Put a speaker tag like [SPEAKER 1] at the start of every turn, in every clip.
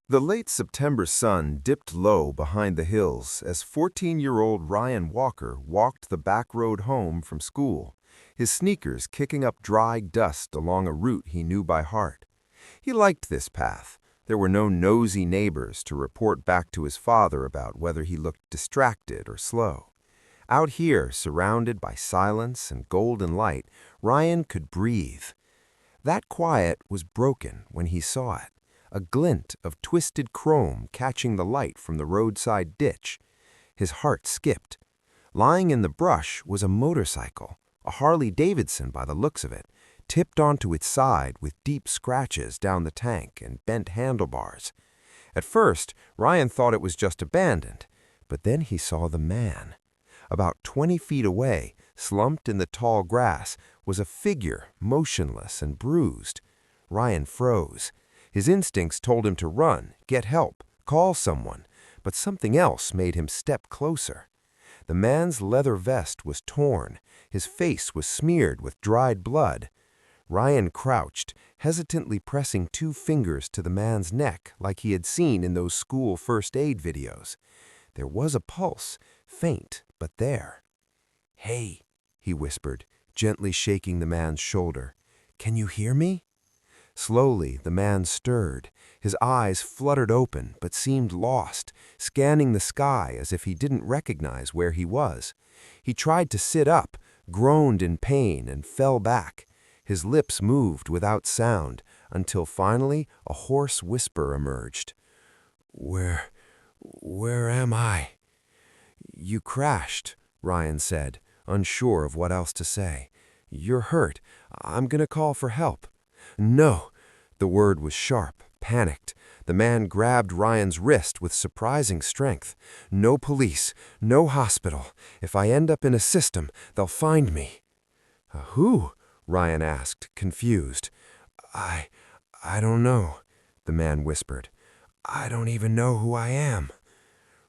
[SPEAKER 1] The late September sun dipped low behind the hills as 14-year-old Ryan Walker walked the back road home from school, his sneakers kicking up dry dust along a route he knew by heart. He liked this path. There were no nosy neighbors to report back to his father about whether he looked distracted or slow. Out here, surrounded by silence and golden light, Ryan could breathe. That quiet was broken when he saw it, a glint of twisted chrome catching the light from the roadside ditch. His heart skipped. Lying in the brush was a motorcycle, a Harley-Davidson by the looks of it, tipped onto its side with deep scratches down the tank and bent handlebars. At first, Ryan thought it was just abandoned, but then he saw the man. About 20 feet away, slumped in the tall grass, was a figure, motionless and bruised. Ryan froze. His instincts told him to run, get help, call someone, but something else made him step closer. The man's leather vest was torn. His face was smeared with dried blood. Ryan crouched, hesitantly pressing 2 fingers to the man's neck like he had seen in those school first aid videos. There was a pulse, faint but there. "Hey," he whispered, gently shaking the man's shoulder. "Can you hear me?" Slowly, the man stirred. His eyes fluttered open but seemed lost, scanning the sky as if he didn't recognize where he was. He tried to sit up, groaned in pain, and fell back. His lips moved without sound until finally a hoarse whisper emerged. Where am I?" "You crashed," Ryan said, unsure of what else to say. "You're hurt. I'm gonna call for help." "No." The word was sharp, panicked. The man grabbed Ryan's wrist with surprising strength. "No police, no hospital. If I end up in a system, they'll find me." "Who?" Ryan asked, confused. I don't know," the man whispered. "I don't even know who I am."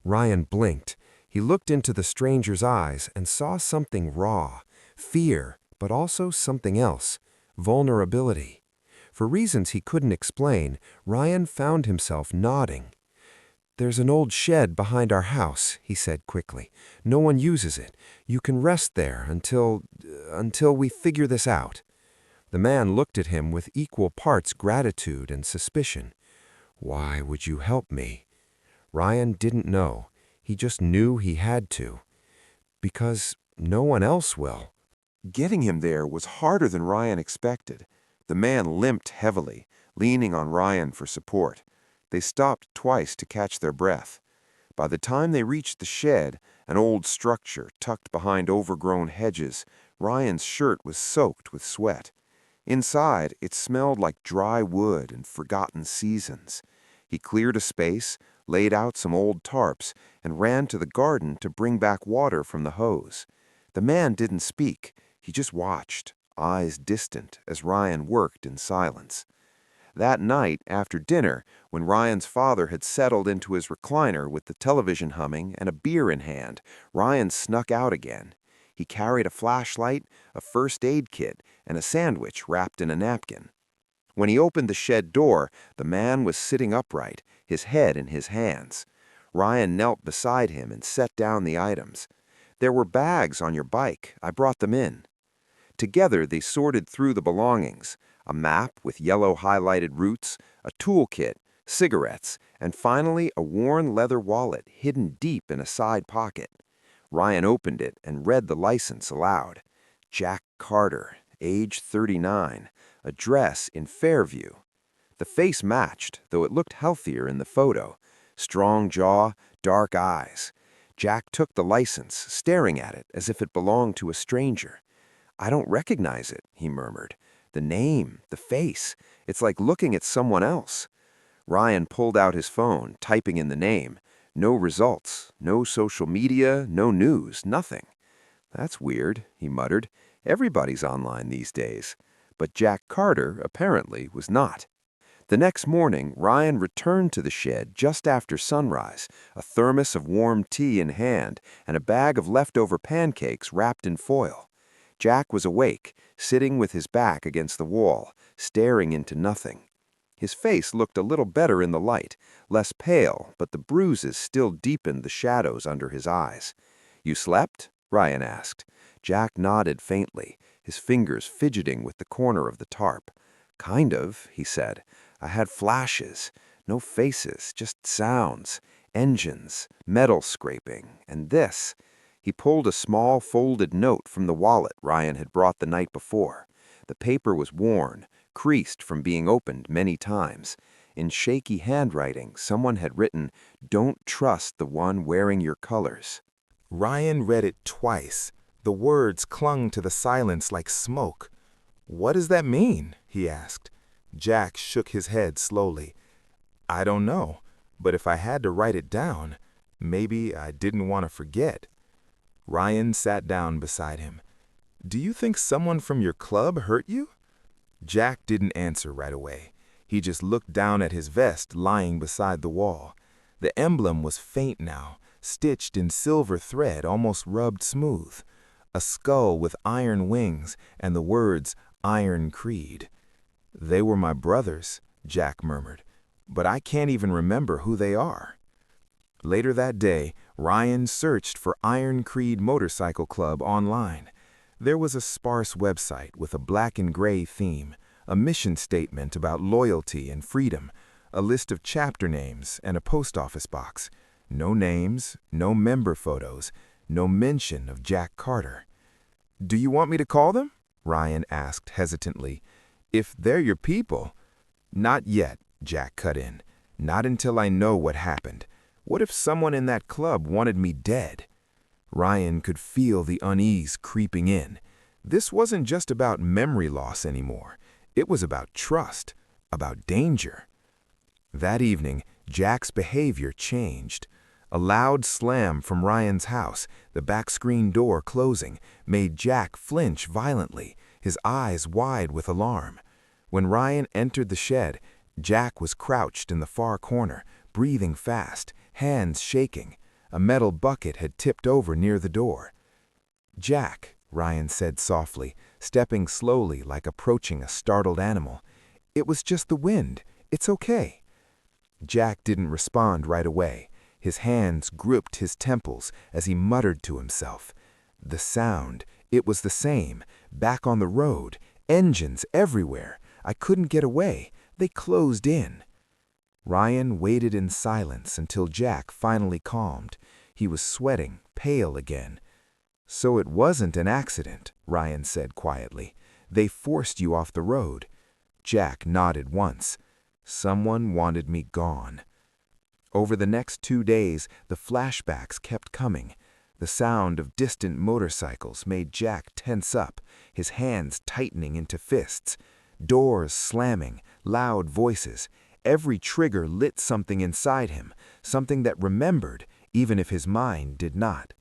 [SPEAKER 1] Ryan blinked. He looked into the stranger's eyes and saw something raw, fear, but also something else, vulnerability. For reasons he couldn't explain, Ryan found himself nodding. "There's an old shed behind our house," he said quickly. "No one uses it. You can rest there until we figure this out." The man looked at him with equal parts gratitude and suspicion. "Why would you help me?" Ryan didn't know. He just knew he had to. "Because no one else will."
[SPEAKER 2] Getting him there was harder than Ryan expected. The man limped heavily, leaning on Ryan for support. They stopped twice to catch their breath. By the time they reached the shed, an old structure tucked behind overgrown hedges, Ryan's shirt was soaked with sweat. Inside, it smelled like dry wood and forgotten seasons. He cleared a space, laid out some old tarps, and ran to the garden to bring back water from the hose. The man didn't speak. He just watched, eyes distant, as Ryan worked in silence. That night, after dinner, when Ryan's father had settled into his recliner with the television humming and a beer in hand, Ryan snuck out again. He carried a flashlight, a first aid kit, and a sandwich wrapped in a napkin. When he opened the shed door, the man was sitting upright, his head in his hands. Ryan knelt beside him and set down the items. "There were bags on your bike. I brought them in." Together they sorted through the belongings: a map with yellow highlighted routes, a toolkit, cigarettes, and finally a worn leather wallet hidden deep in a side pocket. Ryan opened it and read the license aloud. Jack Carter, age 39, address in Fairview. The face matched, though it looked healthier in the photo. Strong jaw, dark eyes. Jack took the license, staring at it as if it belonged to a stranger. "I don't recognize it," he murmured. "The name, the face, it's like looking at someone else." Ryan pulled out his phone, typing in the name. No results, no social media, no news, nothing. "That's weird," he muttered. "Everybody's online these days." But Jack Carter, apparently, was not. The next morning, Ryan returned to the shed just after sunrise, a thermos of warm tea in hand and a bag of leftover pancakes wrapped in foil. Jack was awake, sitting with his back against the wall, staring into nothing. His face looked a little better in the light, less pale, but the bruises still deepened the shadows under his eyes. "You slept?" Ryan asked. Jack nodded faintly, his fingers fidgeting with the corner of the tarp. "Kind of," he said. "I had flashes. No faces, just sounds. Engines, metal scraping, and this." He pulled a small folded note from the wallet Ryan had brought the night before. The paper was worn, creased from being opened many times. In shaky handwriting, someone had written, "Don't trust the one wearing your colors."
[SPEAKER 1] Ryan read it twice. The words clung to the silence like smoke. "What does that mean?" he asked. Jack shook his head slowly. "I don't know, but if I had to write it down, maybe I didn't want to forget." Ryan sat down beside him. "Do you think someone from your club hurt you?" Jack didn't answer right away. He just looked down at his vest lying beside the wall. The emblem was faint now, stitched in silver thread almost rubbed smooth. A skull with iron wings and the words Iron Creed. "They were my brothers," Jack murmured, "but I can't even remember who they are." Later that day, Ryan searched for Iron Creed Motorcycle Club online. There was a sparse website with a black and gray theme, a mission statement about loyalty and freedom, a list of chapter names, and a post office box. No names, no member photos, no mention of Jack Carter. "Do you want me to call them?" Ryan asked hesitantly. "If they're your people." "Not yet," Jack cut in. "Not until I know what happened. What if someone in that club wanted me dead?" Ryan could feel the unease creeping in. This wasn't just about memory loss anymore. It was about trust, about danger. That evening, Jack's behavior changed. A loud slam from Ryan's house, the back screen door closing, made Jack flinch violently, his eyes wide with alarm. When Ryan entered the shed, Jack was crouched in the far corner, breathing fast, hands shaking. A metal bucket had tipped over near the door. "Jack," Ryan said softly, stepping slowly like approaching a startled animal. "It was just the wind. It's okay." Jack didn't respond right away. His hands gripped his temples as he muttered to himself. The sound, it was the same, back on the road, engines everywhere. I couldn't get away. They closed in. Ryan waited in silence until Jack finally calmed. He was sweating, pale again. "So it wasn't an accident," Ryan said quietly. "They forced you off the road." Jack nodded once. "Someone wanted me gone." Over the next 2 days, the flashbacks kept coming. The sound of distant motorcycles made Jack tense up, his hands tightening into fists. Doors slamming, loud voices. Every trigger lit something inside him, something that remembered, even if his mind did not.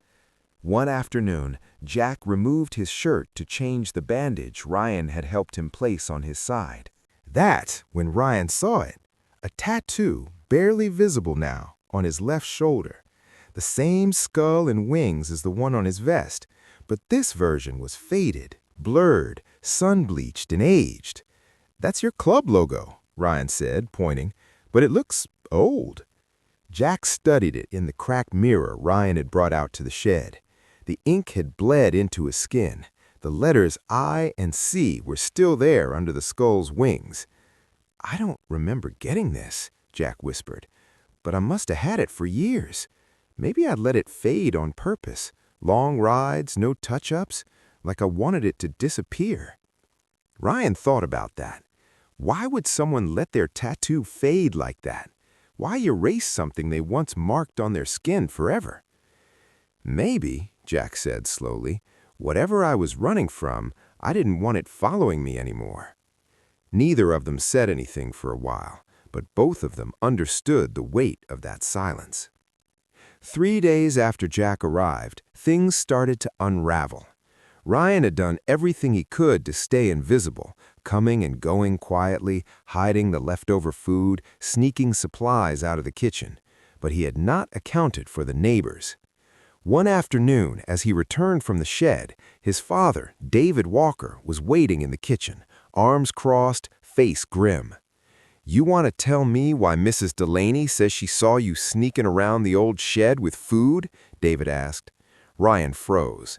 [SPEAKER 1] One afternoon, Jack removed his shirt to change the bandage Ryan had helped him place on his side. That, when Ryan saw it, a tattoo, barely visible now, on his left shoulder. The same skull and wings as the one on his vest, but this version was faded, blurred, sun-bleached, and aged. "That's your club logo," Ryan said, pointing, "but it looks old." Jack studied it in the cracked mirror Ryan had brought out to the shed. The ink had bled into his skin. The letters I and C were still there under the skull's wings. "I don't remember getting this," Jack whispered, "but I must have had it for years. Maybe I let it fade on purpose. Long rides, no touch-ups, like I wanted it to disappear." Ryan thought about that. Why would someone let their tattoo fade like that? Why erase something they once marked on their skin forever? "Maybe," Jack said slowly, "whatever I was running from, I didn't want it following me anymore." Neither of them said anything for a while, but both of them understood the weight of that silence. 3 days after Jack arrived, things started to unravel. Ryan had done everything he could to stay invisible, coming and going quietly, hiding the leftover food, sneaking supplies out of the kitchen. But he had not accounted for the neighbors. One afternoon, as he returned from the shed, his father, David Walker, was waiting in the kitchen, arms crossed, face grim. You want to tell me why Mrs. Delaney says she saw you sneaking around the old shed with food? David asked. Ryan froze.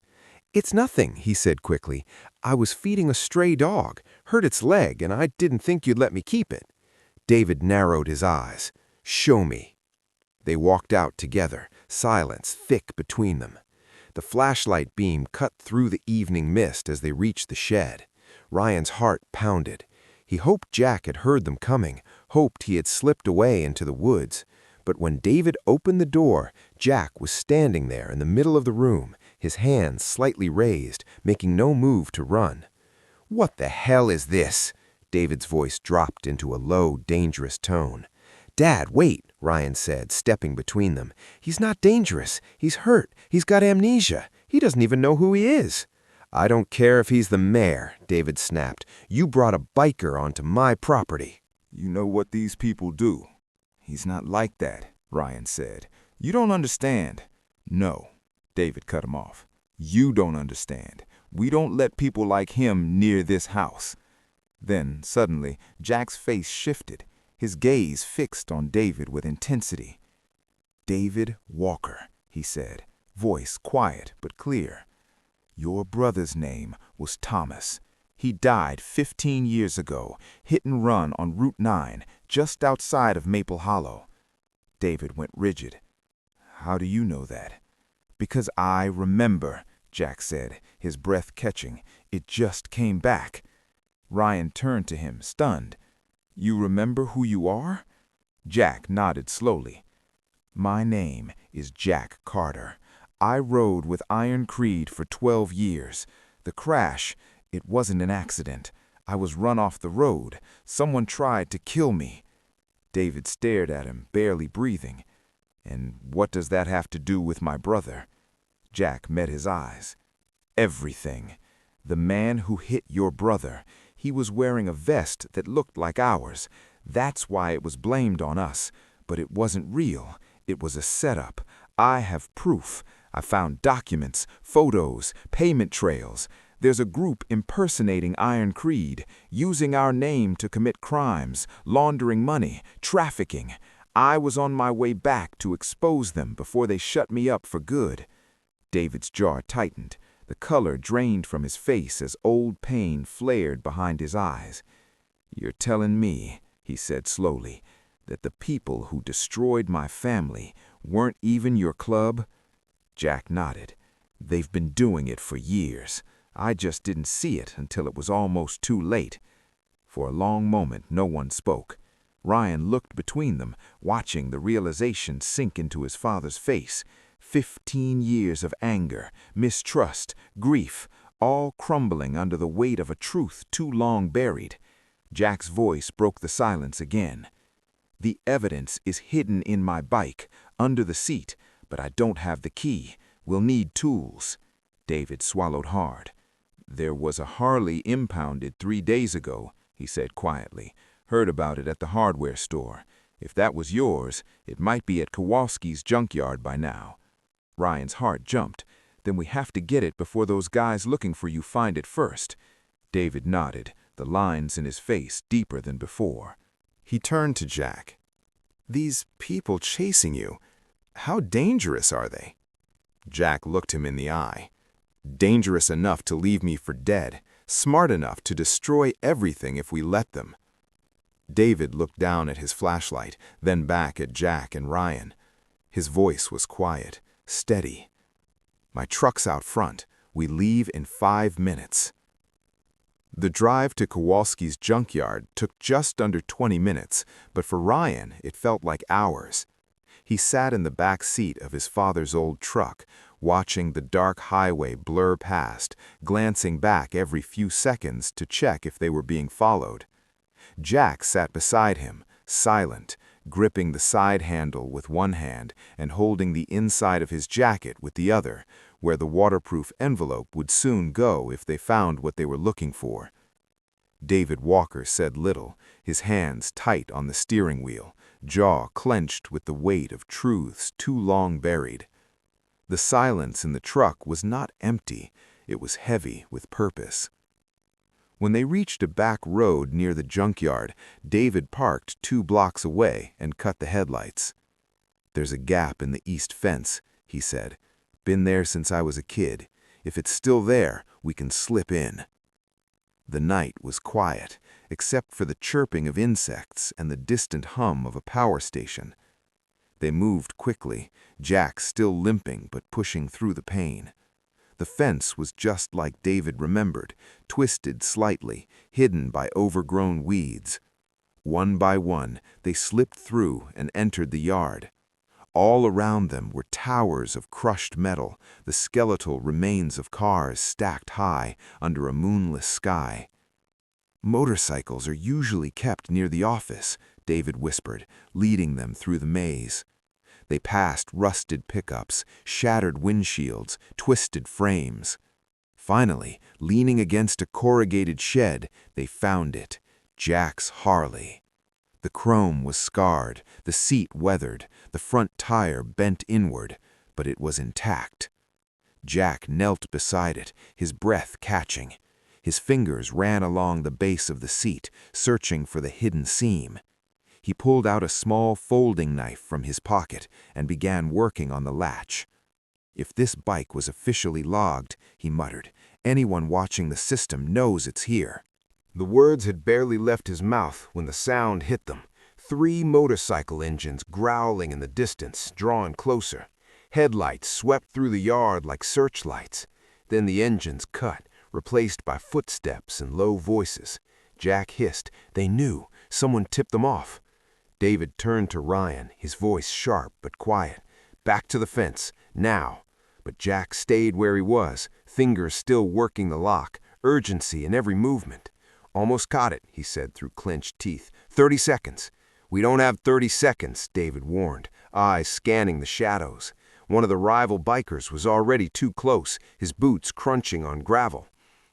[SPEAKER 1] It's nothing, he said quickly. I was feeding a stray dog, hurt its leg, and I didn't think you'd let me keep it. David narrowed his eyes. Show me. They walked out together, silence thick between them. The flashlight beam cut through the evening mist as they reached the shed. Ryan's heart pounded. He hoped Jack had heard them coming, hoped he had slipped away into the woods. But when David opened the door, Jack was standing there in the middle of the room, his hands slightly raised, making no move to run. What the hell is this? David's voice dropped into a low, dangerous tone. Dad, wait, Ryan said, stepping between them. He's not dangerous. He's hurt. He's got amnesia. He doesn't even know who he is. I don't care if he's the mayor, David snapped. You brought a biker onto my property.
[SPEAKER 3] You know what these people do. He's not like that, Ryan said. You don't understand. No, David cut him off. You don't understand. We don't let people like him near this house. Then, suddenly, Jack's face shifted, his gaze fixed on David with intensity. David Walker, he said, voice quiet but clear. Your brother's name was Thomas. He died 15 years ago, hit and run on Route 9, just outside of Maple Hollow. David went rigid. How do you know that? Because I remember, Jack said, his breath catching. It just came back. Ryan turned to him, stunned. You remember who you are? Jack nodded slowly. My name is Jack Carter. I rode with Iron Creed for 12 years. The crash, it wasn't an accident. I was run off the road. Someone tried to kill me. David stared at him, barely breathing. And what does that have to do with my brother? Jack met his eyes. Everything. The man who hit your brother, he was wearing a vest that looked like ours. That's why it was blamed on us. But it wasn't real. It was a setup. I have proof. I found documents, photos, payment trails. There's a group impersonating Iron Creed, using our name to commit crimes, laundering money, trafficking. I was on my way back to expose them before they shut me up for good. David's jaw tightened. The color drained from his face as old pain flared behind his eyes. You're telling me, he said slowly, that the people who destroyed my family weren't even your club? Jack nodded. They've been doing it for years. I just didn't see it until it was almost too late. For a long moment, no one spoke. Ryan looked between them, watching the realization sink into his father's face. 15 years of anger, mistrust, grief, all crumbling under the weight of a truth too long buried. Jack's voice broke the silence again. The evidence is hidden in my bike, under the seat, but I don't have the key. We'll need tools. David swallowed hard. There was a Harley impounded 3 days ago, he said quietly. Heard about it at the hardware store. If that was yours, it might be at Kowalski's junkyard by now. Ryan's heart jumped. Then we have to get it before those guys looking for you find it first. David nodded, the lines in his face deeper than before. He turned to Jack. These people chasing you, how dangerous are they? Jack looked him in the eye. Dangerous enough to leave me for dead, smart enough to destroy everything if we let them. David looked down at his flashlight, then back at Jack and Ryan. His voice was quiet, steady. My truck's out front. We leave in 5 minutes. The drive to Kowalski's junkyard took just under 20 minutes, but for Ryan, it felt like hours. He sat in the back seat of his father's old truck, watching the dark highway blur past, glancing back every few seconds to check if they were being followed. Jack sat beside him, silent, gripping the side handle with one hand and holding the inside of his jacket with the other, where the waterproof envelope would soon go if they found what they were looking for. David Walker said little, his hands tight on the steering wheel, jaw clenched with the weight of truths too long buried. The silence in the truck was not empty, it was heavy with purpose.
[SPEAKER 1] When they reached a back road near the junkyard, David parked 2 blocks away and cut the headlights. "There's a gap in the east fence," he said. "Been there since I was a kid. If it's still there, we can slip in." The night was quiet, except for the chirping of insects and the distant hum of a power station. They moved quickly, Jack still limping but pushing through the pain. The fence was just like David remembered, twisted slightly, hidden by overgrown weeds. One by one, they slipped through and entered the yard. All around them were towers of crushed metal, the skeletal remains of cars stacked high under a moonless sky. "Motorcycles are usually kept near the office," David whispered, leading them through the maze. They passed rusted pickups, shattered windshields, twisted frames. Finally, leaning against a corrugated shed, they found it, Jack's Harley. The chrome was scarred, the seat weathered, the front tire bent inward, but it was intact. Jack knelt beside it, his breath catching. His fingers ran along the base of the seat, searching for the hidden seam. He pulled out a small folding knife from his pocket and began working on the latch. "If this bike was officially logged," he muttered, "anyone watching the system knows it's here." The words had barely left his mouth when the sound hit them. 3 motorcycle engines growling in the distance, drawing closer. Headlights swept through the yard like searchlights. Then the engines cut, replaced by footsteps and low voices. Jack hissed. They knew. Someone tipped them off. David turned to Ryan, his voice sharp but quiet. "Back to the fence, now." But Jack stayed where he was, fingers still working the lock, urgency in every movement. "Almost got it," he said through clenched teeth. 30 seconds. "We don't have 30 seconds, David warned, eyes scanning the shadows. One of the rival bikers was already too close, his boots crunching on gravel.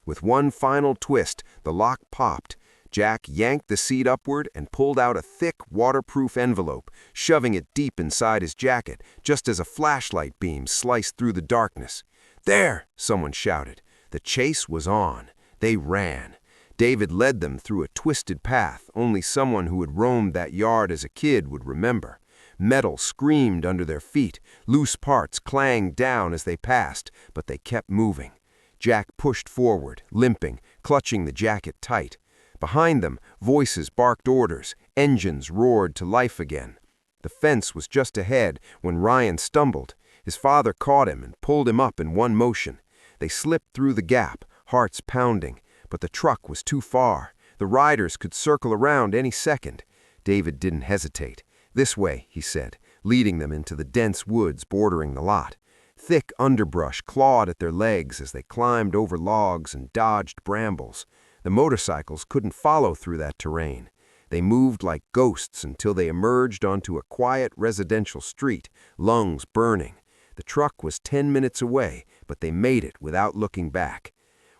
[SPEAKER 1] With one final twist, the lock popped. Jack yanked the seat upward and pulled out a thick, waterproof envelope, shoving it deep inside his jacket, just as a flashlight beam sliced through the darkness. "There!" someone shouted. The chase was on. They ran. David led them through a twisted path only someone who had roamed that yard as a kid would remember. Metal screamed under their feet, loose parts clanged down as they passed, but they kept moving. Jack pushed forward, limping, clutching the jacket tight. Behind them, voices barked orders, engines roared to life again. The fence was just ahead when Ryan stumbled. His father caught him and pulled him up in one motion. They slipped through the gap, hearts pounding, but the truck was too far. The riders could circle around any second. David didn't hesitate. "This way," he said, leading them into the dense woods bordering the lot. Thick underbrush clawed at their legs as they climbed over logs and dodged brambles. The motorcycles couldn't follow through that terrain. They moved like ghosts until they emerged onto a quiet residential street, lungs burning. The truck was 10 minutes away, but they made it without looking back.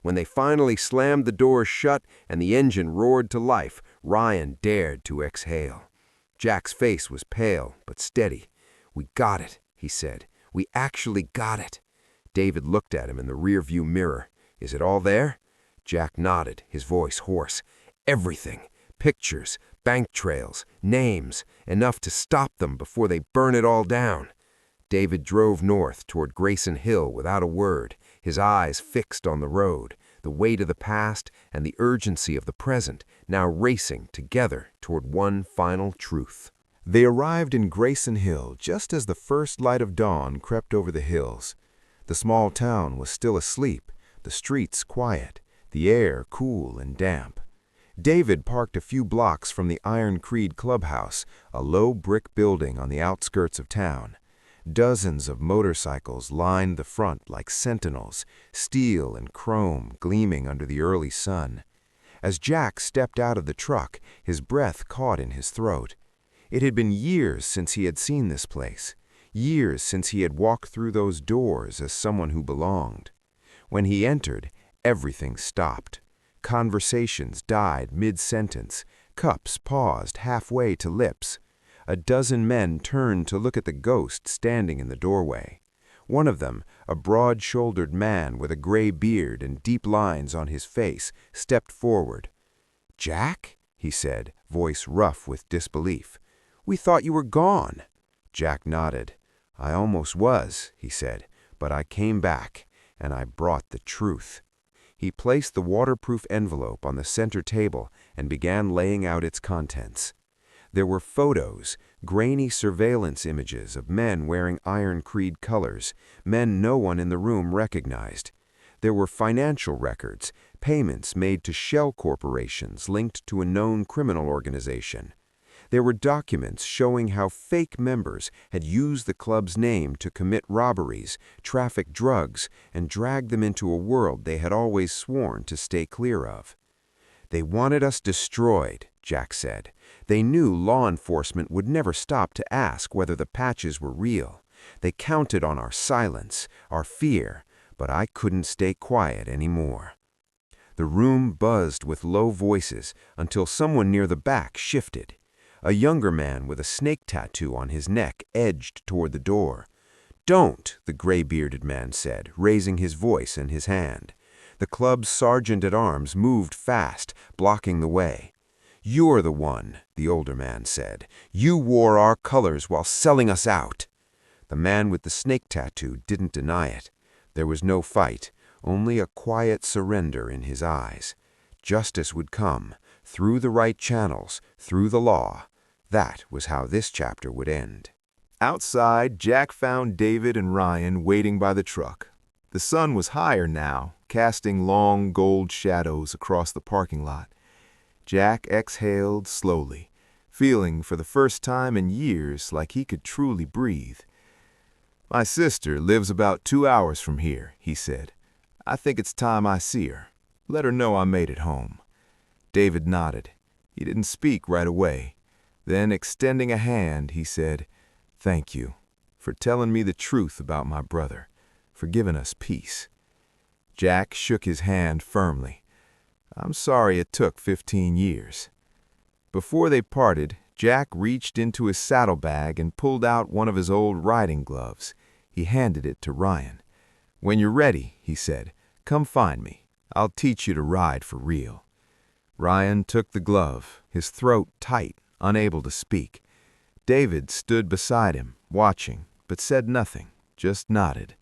[SPEAKER 1] When they finally slammed the doors shut and the engine roared to life, Ryan dared to exhale. Jack's face was pale but steady. "We got it," he said. "We actually got it." David looked at him in the rearview mirror. "Is it all there?" Jack nodded, his voice hoarse. "Everything. Pictures, bank trails, names, enough to stop them before they burn it all down." David drove north toward Grayson Hill without a word, his eyes fixed on the road, the weight of the past and the urgency of the present now racing together toward one final truth. They arrived in Grayson Hill just as the first light of dawn crept over the hills. The small town was still asleep, the streets quiet, the air cool and damp. David parked a few blocks from the Iron Creed Clubhouse, a low brick building on the outskirts of town. Dozens of motorcycles lined the front like sentinels, steel and chrome gleaming under the early sun. As Jack stepped out of the truck, his breath caught in his throat. It had been years since he had seen this place, years since he had walked through those doors as someone who belonged. When he entered, everything stopped. Conversations died mid-sentence, cups paused halfway to lips. A dozen men turned to look at the ghost standing in the doorway. One of them, a broad-shouldered man with a gray beard and deep lines on his face, stepped forward. "Jack?" he said, voice rough with disbelief. "We thought you were gone." Jack nodded. "I almost was," he said, "but I came back, and I brought the truth." He placed the waterproof envelope on the center table and began laying out its contents. There were photos, grainy surveillance images of men wearing Iron Creed colors, men no one in the room recognized. There were financial records, payments made to shell corporations linked to a known criminal organization. There were documents showing how fake members had used the club's name to commit robberies, traffic drugs, and drag them into a world they had always sworn to stay clear of. "They wanted us destroyed," Jack said. "They knew law enforcement would never stop to ask whether the patches were real. They counted on our silence, our fear, but I couldn't stay quiet anymore." The room buzzed with low voices until someone near the back shifted. A younger man with a snake tattoo on his neck edged toward the door. "Don't," the gray-bearded man said, raising his voice and his hand. The club's sergeant-at-arms moved fast, blocking the way. "You're the one," the older man said. "You wore our colors while selling us out." The man with the snake tattoo didn't deny it. There was no fight, only a quiet surrender in his eyes. Justice would come, through the right channels, through the law. That was how this chapter would end.
[SPEAKER 3] Outside, Jack found David and Ryan waiting by the truck. The sun was higher now, casting long gold shadows across the parking lot. Jack exhaled slowly, feeling for the first time in years like he could truly breathe. "My sister lives about 2 hours from here," he said. "I think it's time I see her. Let her know I made it home." David nodded. He didn't speak right away. Then, extending a hand, he said, "Thank you for telling me the truth about my brother, for giving us peace." Jack shook his hand firmly. "I'm sorry it took 15 years. Before they parted, Jack reached into his saddlebag and pulled out one of his old riding gloves. He handed it to Ryan. "When you're ready," he said, "come find me. I'll teach you to ride for real." Ryan took the glove, his throat tight, unable to speak. David stood beside him, watching, but said nothing, just nodded.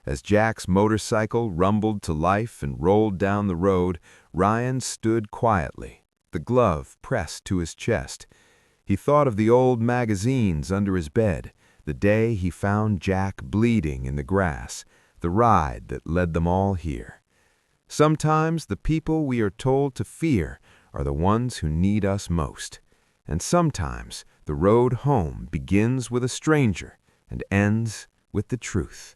[SPEAKER 3] As Jack's motorcycle rumbled to life and rolled down the road, Ryan stood quietly, the glove pressed to his chest. He thought of the old magazines under his bed, the day he found Jack bleeding in the grass, the ride that led them all here. Sometimes the people we are told to fear are the ones who need us most. And sometimes the road home begins with a stranger and ends with the truth.